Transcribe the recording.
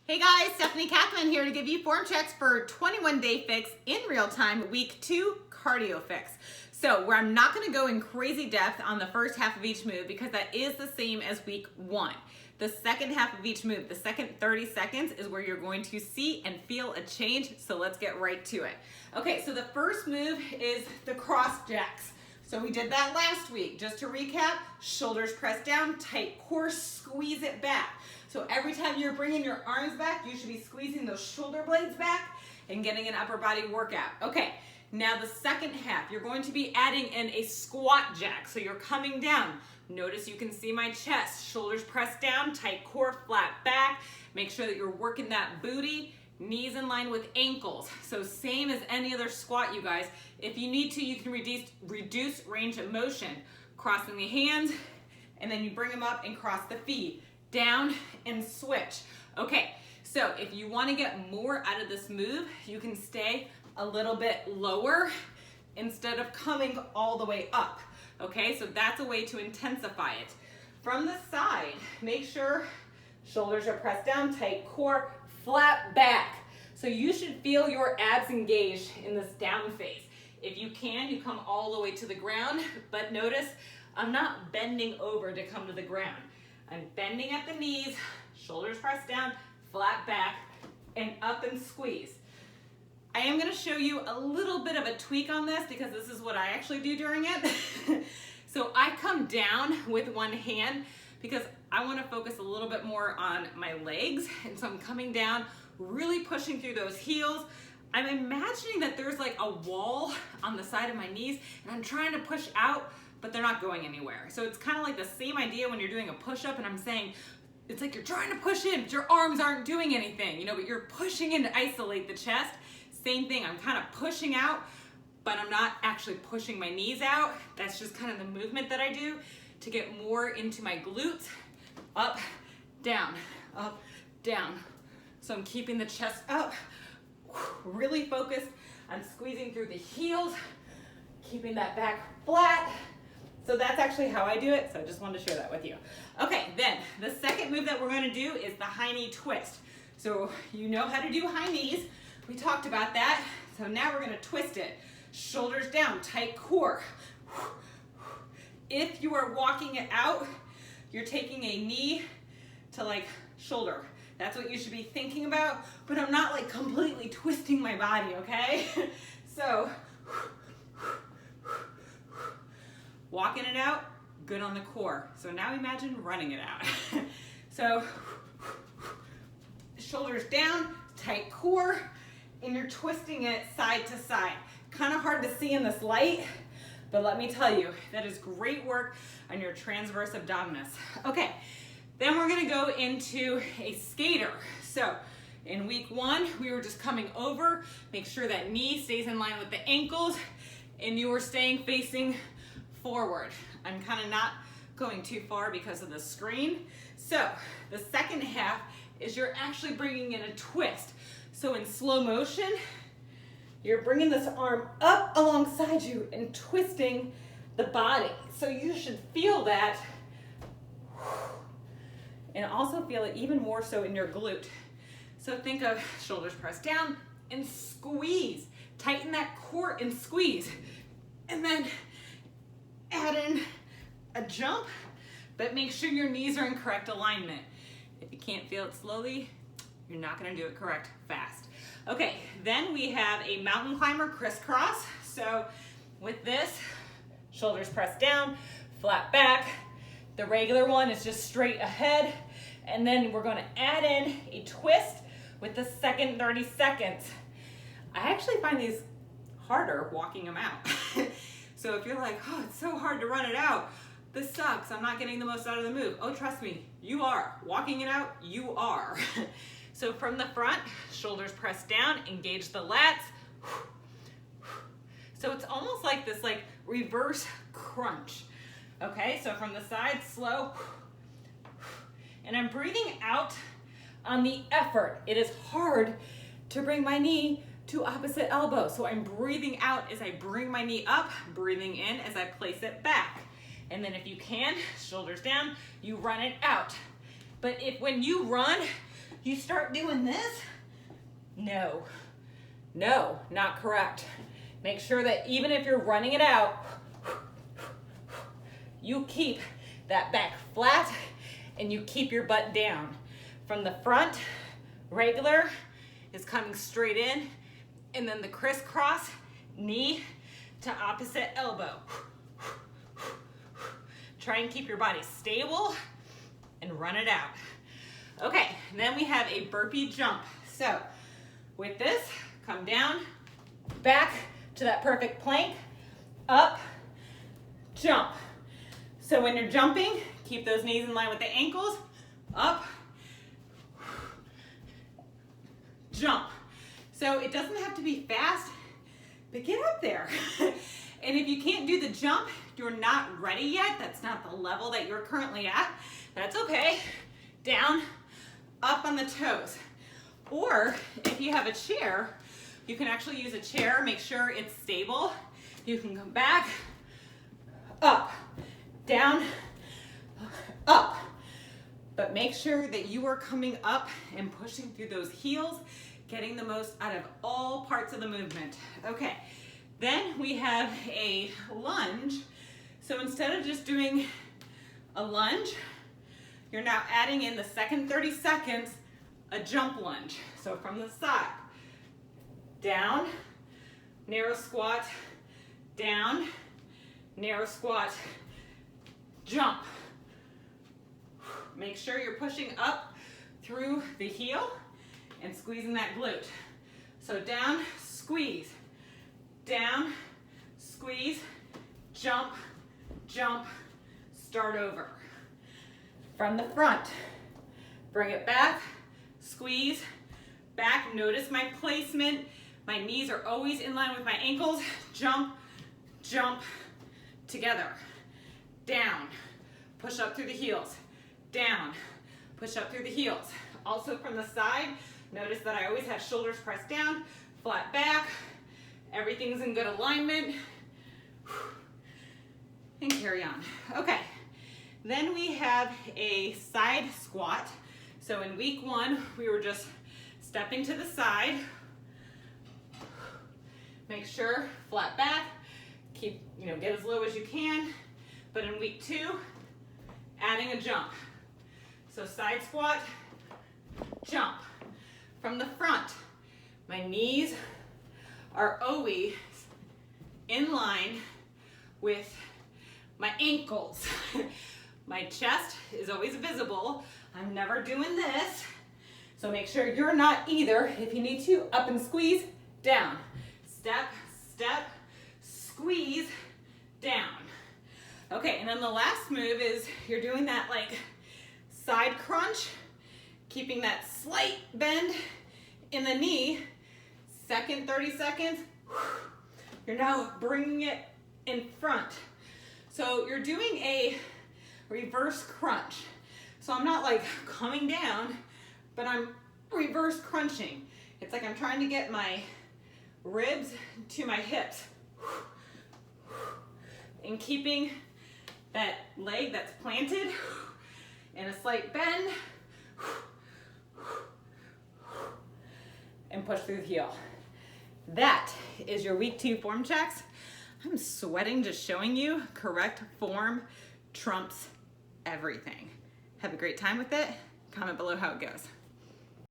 Hey guys, Stephanie Kathman here to give you form checks for 21 Day Fix in real time, week 2 cardio fix. So where I'm not gonna go in crazy depth on the first half of each move because that is the same as week 1. The second half of each move, the second 30 seconds is where you're going to see and feel a change. So let's get right to it. Okay, so the first move is the cross jacks. So we did that last week. Just to recap, shoulders pressed down, tight core, squeeze it back. So every time you're bringing your arms back, you should be squeezing those shoulder blades back and getting an upper body workout. Okay, now the second half, you're going to be adding in a squat jack. So you're coming down. Notice you can see my chest, shoulders pressed down, tight core, flat back. Make sure that you're working that booty. Knees in line with ankles. So same as any other squat, you guys. If you need to, you can reduce range of motion. Crossing the hands, and then you bring them up and cross the feet. Down and switch. Okay, so if you want to get more out of this move, you can stay a little bit lower instead of coming all the way up. Okay, so that's a way to intensify it. From the side, make sure shoulders are pressed down, tight core, flat back. So you should feel your abs engaged in this down phase. If you can, you come all the way to the ground, but notice I'm not bending over to come to the ground. I'm bending at the knees, shoulders pressed down, flat back, and up and squeeze. I am gonna show you a little bit of a tweak on this because this is what I actually do during it. So I come down with one hand because I want to focus a little bit more on my legs. And so I'm coming down, really pushing through those heels. I'm imagining that there's like a wall on the side of my knees and I'm trying to push out, but they're not going anywhere. So it's kind of like the same idea when you're doing a push-up and I'm saying, it's like you're trying to push in, but your arms aren't doing anything, you know, but you're pushing in to isolate the chest. Same thing, I'm kind of pushing out, but I'm not actually pushing my knees out. That's just kind of the movement that I do to get more into my glutes. Up, down, up, down. So I'm keeping the chest up, really focused on squeezing through the heels, keeping that back flat. So that's actually how I do it, so I just wanted to share that with you. Okay, then the second move that we're gonna do is the high knee twist. So you know how to do high knees. We talked about that. So now we're gonna twist it. Shoulders down, tight core. If you are walking it out, you're taking a knee to like shoulder. That's what you should be thinking about, but I'm not like completely twisting my body, okay? So, walking it out, good on the core. So now imagine running it out. So, shoulders down, tight core, and you're twisting it side to side. Kind of hard to see in this light, but let me tell you, that is great work on your transverse abdominis. Okay, then we're gonna go into a skater. So in week 1, we were just coming over, make sure that knee stays in line with the ankles, and you are staying facing forward. I'm kind of not going too far because of the screen. So the second half is you're actually bringing in a twist. So in slow motion, you're bringing this arm up alongside you and twisting the body. So you should feel that and also feel it even more so in your glute. So think of shoulders pressed down and squeeze. Tighten that core and squeeze. And then add in a jump, but make sure your knees are in correct alignment. If you can't feel it slowly, you're not gonna do it correct fast. Okay, then we have a mountain climber crisscross. So with this, shoulders pressed down, flat back. The regular one is just straight ahead. And then we're gonna add in a twist with the second 30 seconds. I actually find these harder walking them out. So if you're like, oh, it's so hard to run it out, this sucks, I'm not getting the most out of the move. Oh, trust me, you are. Walking it out, you are. So from the front, shoulders pressed down, engage the lats. So it's almost like this like reverse crunch. Okay, so from the side, slow. And I'm breathing out on the effort. It is hard to bring my knee to opposite elbow. So I'm breathing out as I bring my knee up, breathing in as I place it back. And then if you can, shoulders down, you run it out. But if when you run, you start doing this, no, not correct. Make sure that even if you're running it out, you keep that back flat and you keep your butt down. From the front, regular is coming straight in, and then the crisscross, knee to opposite elbow. Try and keep your body stable and run it out. Okay, then we have a burpee jump. So with this, come down, back to that perfect plank, up, jump. So when you're jumping, keep those knees in line with the ankles, up, jump. So it doesn't have to be fast, but get up there. And if you can't do the jump, you're not ready yet, that's not the level that you're currently at, that's okay. Down, up on the toes. Or if you have a chair, you can actually use a chair, make sure it's stable. You can come back, up, down, up. But make sure that you are coming up and pushing through those heels, getting the most out of all parts of the movement. Okay, then we have a lunge. So instead of just doing a lunge, you're now adding in the second 30 seconds, a jump lunge. So from the side, down, narrow squat, down, narrow squat, jump. Make sure you're pushing up through the heel and squeezing that glute. So down, squeeze, down, squeeze, jump, jump, start over. From the front, bring it back, squeeze, back. Notice my placement. My knees are always in line with my ankles. Jump, jump, together. Down, push up through the heels. Down, push up through the heels. Also from the side, notice that I always have shoulders pressed down, flat back, everything's in good alignment, and carry on. Okay, then we have a side squat. So in week 1, we were just stepping to the side. Make sure, flat back, keep, get as low as you can. But in week 2, adding a jump. So side squat, jump. From the front, my knees are always in line with my ankles. My chest is always visible. I'm never doing this. So make sure you're not either. If you need to, up and squeeze, down. Step, step, squeeze, down. Okay, and then the last move is you're doing that like side crunch, keeping that slight bend in the knee. Second 30 seconds, you're now bringing it in front. So you're doing a reverse crunch. So I'm not like coming down, but I'm reverse crunching. It's like I'm trying to get my ribs to my hips and keeping that leg that's planted in a slight bend and push through the heel. That is your week 2 form checks. I'm sweating just showing you. Correct form trumps everything. Have a great time with it. Comment below how it goes.